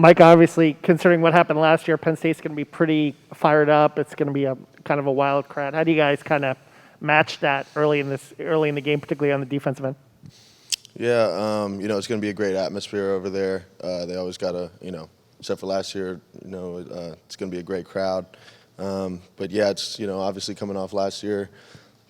Micah, obviously, considering what happened last year, Penn State's going to be pretty fired up. It's going to be a kind of a wild crowd. How do you guys kind of match that early in the game, particularly on the defensive end? Yeah, it's going to be a great atmosphere over there. They always got except for last year, it's going to be a great crowd. But yeah, it's obviously coming off last year,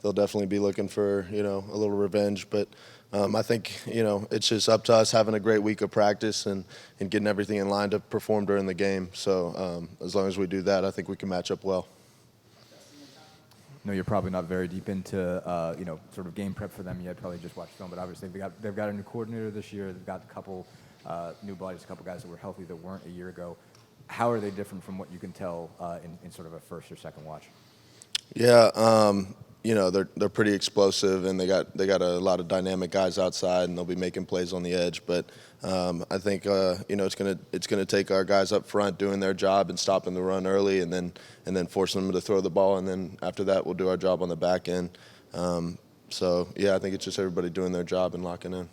they'll definitely be looking for a little revenge. But I think it's just up to us having a great week of practice and getting everything in line to perform during the game. So as long as we do that, I think we can match up well. No, you're probably not very deep into sort of game prep for them yet. Probably just watched film, but obviously they've got a new coordinator this year. They've got a couple new bodies, a couple guys that were healthy that weren't a year ago. How are they different from what you can tell in sort of a first or second watch? Yeah, they're pretty explosive, and they got a lot of dynamic guys outside, and they'll be making plays on the edge. But I think it's gonna take our guys up front doing their job and stopping the run early, and then forcing them to throw the ball, and then after that we'll do our job on the back end. So yeah, I think it's just everybody doing their job and locking in.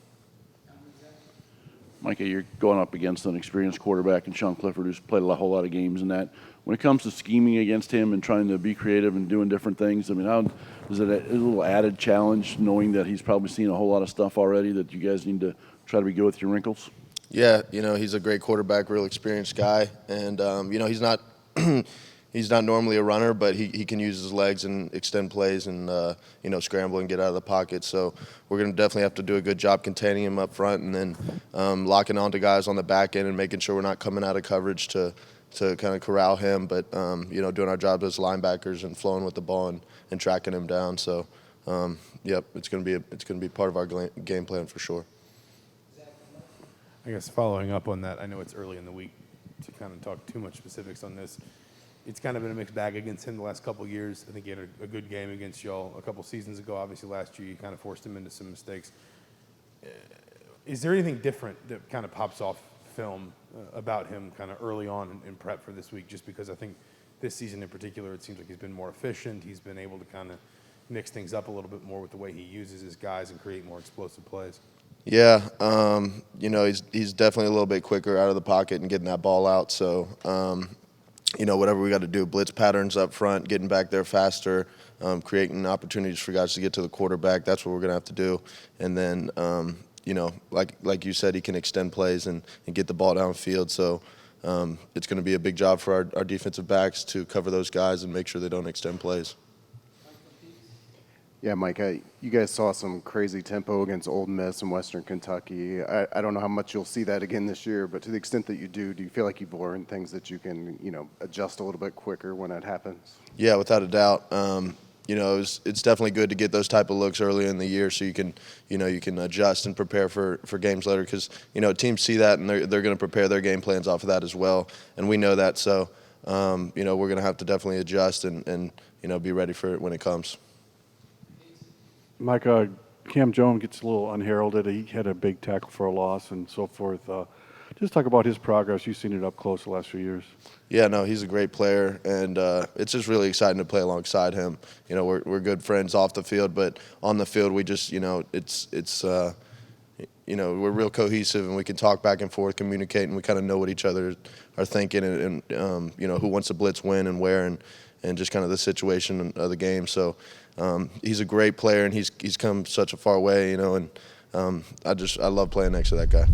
Micah, you're going up against an experienced quarterback in Sean Clifford, who's played a whole lot of games in that. When it comes to scheming against him and trying to be creative and doing different things, I mean, how is it a little added challenge knowing that he's probably seen a whole lot of stuff already that you guys need to try to be good with your wrinkles? Yeah, he's a great quarterback, real experienced guy, and he's not he's not normally a runner, but he can use his legs and extend plays and scramble and get out of the pocket. So we're going to definitely have to do a good job containing him up front, and then locking onto guys on the back end and making sure we're not coming out of coverage to kind of corral him, but doing our job as linebackers and flowing with the ball and tracking him down. So it's going to be part of our game plan for sure. I guess following up on that, I know it's early in the week to kind of talk too much specifics on this. It's kind of been a mixed bag against him the last couple of years. I think he had a good game against y'all a couple seasons ago. Obviously, last year you kind of forced him into some mistakes. Is there anything different that kind of pops off film about him kind of early on in prep for this week? Just because I think this season in particular, it seems like he's been more efficient. He's been able to kind of mix things up a little bit more with the way he uses his guys and create more explosive plays. Yeah, he's definitely a little bit quicker out of the pocket and getting that ball out. So, whatever we got to do, blitz patterns up front, getting back there faster, creating opportunities for guys to get to the quarterback. That's what we're going to have to do. And then, like you said, he can extend plays and get the ball downfield. So it's going to be a big job for our defensive backs to cover those guys and make sure they don't extend plays. Yeah, Micah, you guys saw some crazy tempo against Ole Miss and Western Kentucky. I don't know how much you'll see that again this year, but to the extent that you do you feel like you've learned things that you can, adjust a little bit quicker when that happens? Yeah, without a doubt. It's definitely good to get those type of looks early in the year so you can adjust and prepare for games later, because, teams see that and they're going to prepare their game plans off of that as well, and we know that. So, we're going to have to definitely adjust and be ready for it when it comes. Micah, Cam Jones gets a little unheralded. He had a big tackle for a loss and so forth. Just talk about his progress. You've seen it up close the last few years. Yeah, no, he's a great player, and it's just really exciting to play alongside him. We're good friends off the field, but on the field we just, we're real cohesive, and we can talk back and forth, communicate, and we kind of know what each other are thinking, and who wants to blitz when and where, and just kind of the situation of the game. So he's a great player, and he's come such a far way, and I love playing next to that guy.